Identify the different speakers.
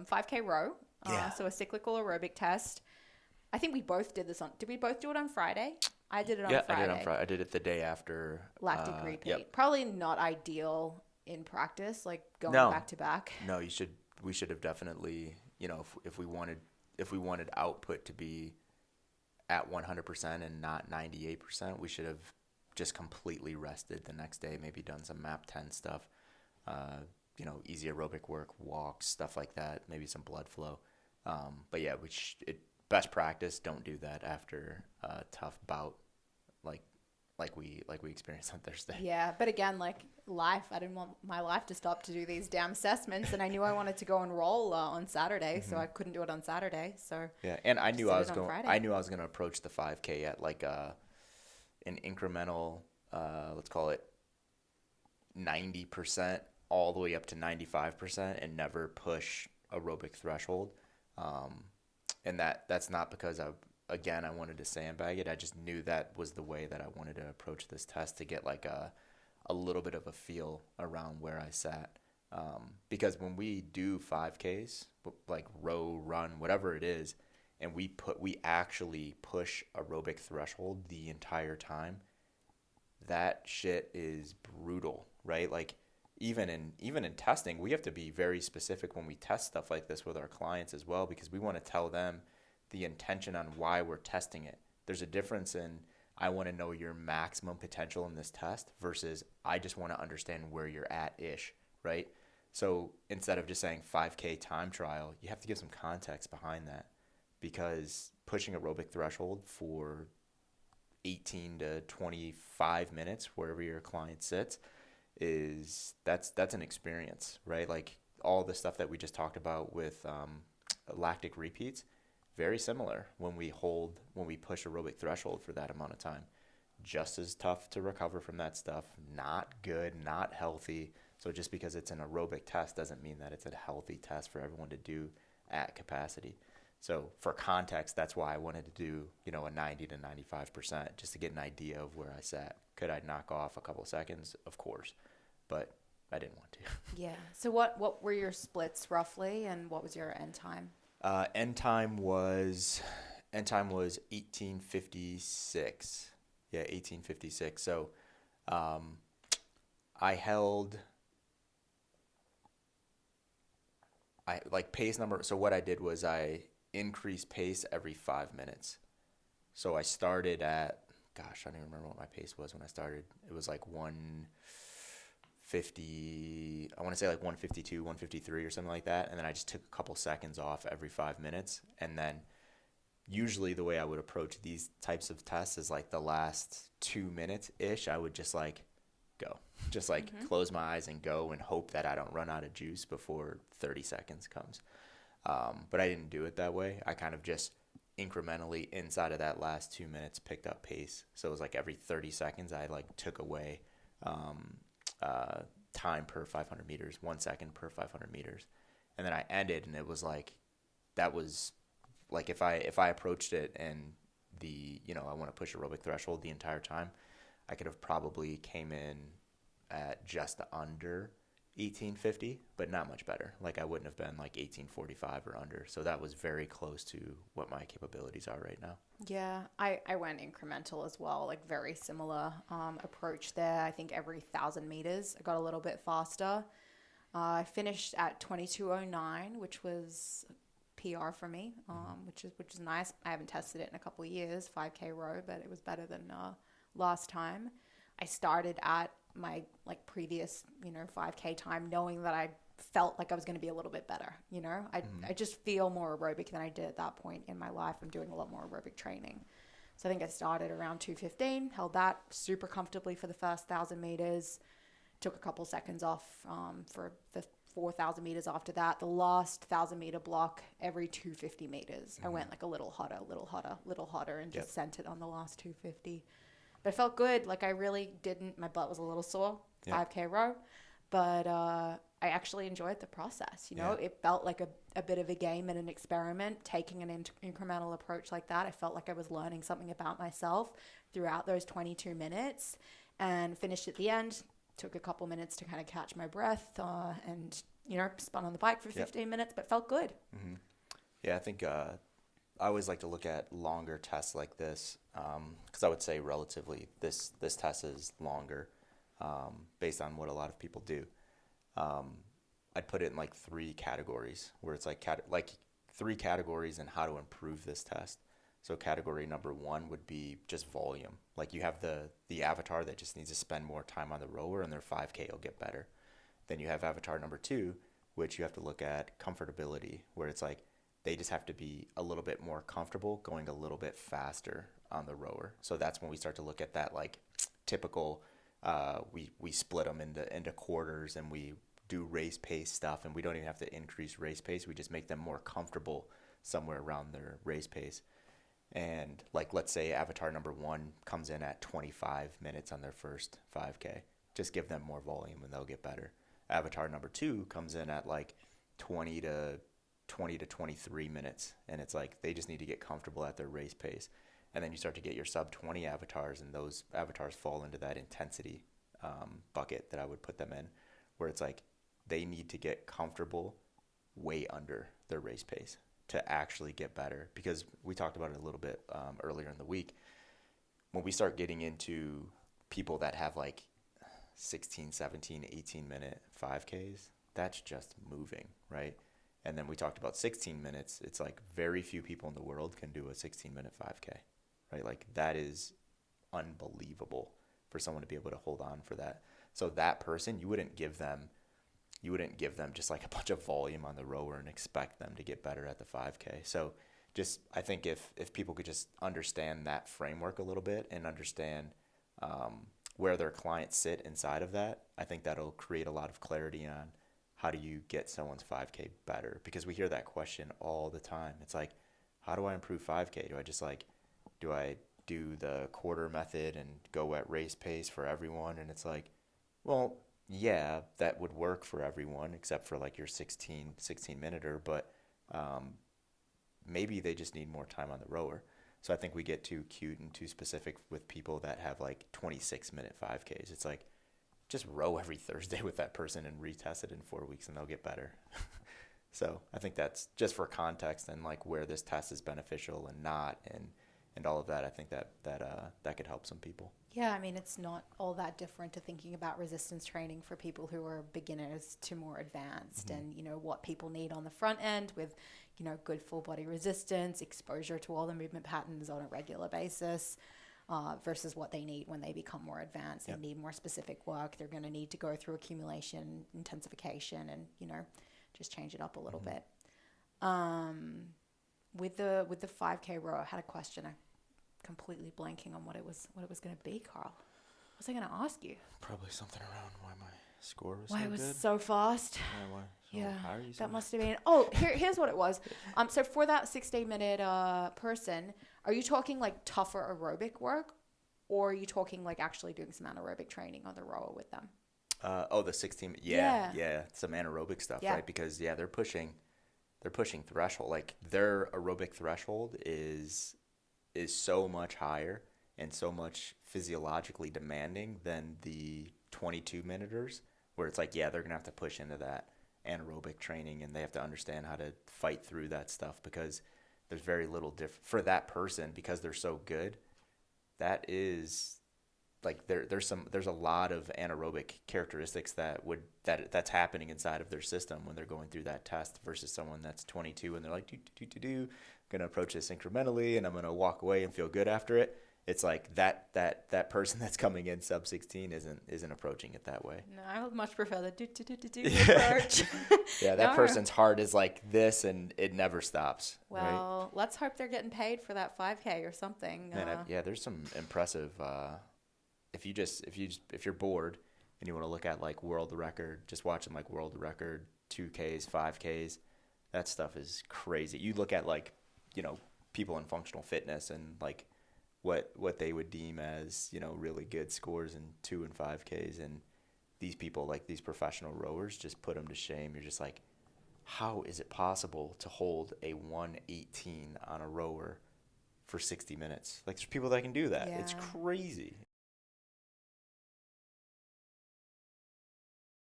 Speaker 1: 5K row.
Speaker 2: Yeah.
Speaker 1: So a cyclical aerobic test. I think we both did this did we both do it on Friday? I did it on Friday.
Speaker 2: I did it on Friday. I did it the day after.
Speaker 1: Lactic repeat.
Speaker 2: Yep.
Speaker 1: Probably not ideal in practice, like going back to back.
Speaker 2: No, we should have definitely, if we wanted output to be at 100% and not 98%, we should have just completely rested the next day, maybe done some MAP 10 stuff, easy aerobic work, walks, stuff like that, maybe some blood flow. But yeah, best practice, don't do that after a tough bout like we experienced on Thursday.
Speaker 1: Yeah, but again, like life, I didn't want my life to stop to do these damn assessments, and I knew I wanted to go and roll on Saturday, so I couldn't do it on Saturday. So
Speaker 2: yeah, and I knew I was going to approach the 5K at like an incremental, let's call it 90% all the way up to 95%, and never push aerobic threshold. And that's not because I wanted to sandbag it. I just knew that was the way that I wanted to approach this test, to get like a little bit of a feel around where I sat. Because when we do 5Ks, like row, run, whatever it is, and we actually push aerobic threshold the entire time, that shit is brutal, right? Like even in testing, we have to be very specific when we test stuff like this with our clients as well, because we want to tell them the intention on why we're testing it. There's a difference in, I want to know your maximum potential in this test versus I just want to understand where you're at-ish, right? So instead of just saying 5K time trial, you have to give some context behind that, because pushing aerobic threshold for 18 to 25 minutes, wherever your client sits, that's an experience, right? Like all the stuff that we just talked about with lactic repeats, very similar when we push aerobic threshold for that amount of time. Just as tough to recover from that stuff. Not good, not healthy. So just because it's an aerobic test doesn't mean that it's a healthy test for everyone to do at capacity. So for context, that's why I wanted to do, a 90 to 95%, just to get an idea of where I sat. Could I knock off a couple seconds? Of course, but I didn't want to.
Speaker 1: Yeah. So what were your splits roughly, and what was your end time?
Speaker 2: End time was 1856. Yeah, 1856. So pace number. So what I did was I increased pace every 5 minutes. So I started at, I don't even remember what my pace was when I started. It was like 150, I want to say like 152, 153 or something like that. And then I just took a couple seconds off every 5 minutes. And then usually the way I would approach these types of tests is like the last 2 minutes-ish, I would just like go. Just like close my eyes and go, and hope that I don't run out of juice before 30 seconds comes. But I didn't do it that way. I kind of just incrementally inside of that last 2 minutes picked up pace. So it was like every 30 seconds I like took away time per 500 meters, 1 second per 500 meters. And then I ended, and it was like, that was like, if I approached it and I want to push aerobic threshold the entire time, I could have probably came in at just under 1850, but not much better. Like I wouldn't have been like 1845 or under. So that was very close to what my capabilities are right now.
Speaker 1: Yeah, I went incremental as well, like very similar approach there. I think every 1,000 meters I got a little bit faster. I finished at 22:09, which was PR for me, which is nice. I haven't tested it in a couple of years, 5K row, but it was better than last time. I started at my previous 5K time, knowing that I felt like I was going to be a little bit better. I just feel more aerobic than I did at that point in my life. I'm doing a lot more aerobic training. So I think I started around 2:15, held that super comfortably for the first 1,000 meters, took a couple seconds off for the 4,000 meters after that. The last 1,000 meter block, every 250 meters, I went like a little hotter, and just sent it on the last 250. But it felt good. Like I really didn't, my butt was a little sore, 5K row, but I actually enjoyed the process. It felt like a bit of a game and an experiment, taking an incremental approach like that. I felt like I was learning something about myself throughout those 22 minutes, and finished at the end. Took a couple minutes to kind of catch my breath and spun on the bike for 15 minutes, but felt good.
Speaker 2: Mm-hmm. Yeah, I think I always like to look at longer tests like this because I would say relatively this test is longer based on what a lot of people do. I'd put it in like 3 categories where it's like 3 categories in how to improve this test. So category number 1 would be just volume. Like you have the avatar that just needs to spend more time on the rower and their 5K will get better. Then you have avatar number 2, which you have to look at comfortability, where it's like they just have to be a little bit more comfortable going a little bit faster on the rower. So that's when we start to look at that like typical, we split them into quarters and we do race pace stuff, and we don't even have to increase race pace. We just make them more comfortable somewhere around their race pace. And like, let's say avatar number 1 comes in at 25 minutes on their first 5K. Just give them more volume and they'll get better. Avatar number 2 comes in at like 20 to 23 minutes. And it's like, they just need to get comfortable at their race pace. And then you start to get your sub 20 avatars, and those avatars fall into that intensity bucket that I would put them in, where it's like, they need to get comfortable way under their race pace to actually get better. Because we talked about it a little bit earlier in the week. When we start getting into people that have like 16, 17, 18-minute 5Ks, that's just moving, right? And then we talked about 16 minutes. It's like very few people in the world can do a 16-minute 5K, right? Like that is unbelievable for someone to be able to hold on for that. So that person, you wouldn't give them just like a bunch of volume on the rower and expect them to get better at the 5K. So just, I think if people could just understand that framework a little bit and understand where their clients sit inside of that, I think that'll create a lot of clarity on how do you get someone's 5K better? Because we hear that question all the time. It's like, how do I improve 5K? Do I do the quarter method and go at race pace for everyone? And it's like, well, yeah, that would work for everyone except for like your 16 minute-er, but maybe they just need more time on the rower. So I think we get too cute and too specific with people that have like 26-minute 5Ks. It's like, just row every Thursday with that person and retest it in 4 weeks and they'll get better. So I think that's just for context and like where this test is beneficial and not, and all of that. I think that could help some people.
Speaker 1: Yeah, I mean, it's not all that different to thinking about resistance training for people who are beginners to more advanced, and, what people need on the front end with, good full body resistance, exposure to all the movement patterns on a regular basis, versus what they need when they become more advanced. They need more specific work. They're going to need to go through accumulation, intensification, and, just change it up a little bit. With the 5K row, I had a question. I'm completely blanking on what it was going to be, Carl. What was I going to ask you?
Speaker 2: Probably something around why my score was
Speaker 1: why
Speaker 2: so
Speaker 1: it was
Speaker 2: good.
Speaker 1: so fast.
Speaker 2: Yeah, why are you so
Speaker 1: that must have been. Oh, here's what it was. So for that 16-minute person, are you talking like tougher aerobic work, or are you talking like actually doing some anaerobic training on the rower with them?
Speaker 2: The 16. Yeah, some anaerobic stuff, right? Because they're pushing threshold. Like their aerobic threshold is so much higher and so much physiologically demanding than the 22-minuters, where it's like, they're going to have to push into that anaerobic training, and they have to understand how to fight through that stuff, because there's very little for that person, because they're so good. That is like there's a lot of anaerobic characteristics that's happening inside of their system when they're going through that test, versus someone that's 22 and they're like, going to approach this incrementally and I'm going to walk away and feel good after it. It's like that person that's coming in sub 16 isn't approaching it that way.
Speaker 1: No, I would much prefer the approach.
Speaker 2: That person's heart is like this and it never stops.
Speaker 1: Well,
Speaker 2: right?
Speaker 1: Let's hope they're getting paid for that 5K or something.
Speaker 2: Man, there's some impressive. If you're bored and you want to look at like world record, just watching like world record 2Ks, 5Ks, that stuff is crazy. You look at like, people in functional fitness and like what they would deem as, really good scores in 2 and 5Ks, and these people, like these professional rowers, just put them to shame. You're just like, how is it possible to hold a 118 on a rower for 60 minutes? Like, there's people that can do that. Yeah. It's crazy.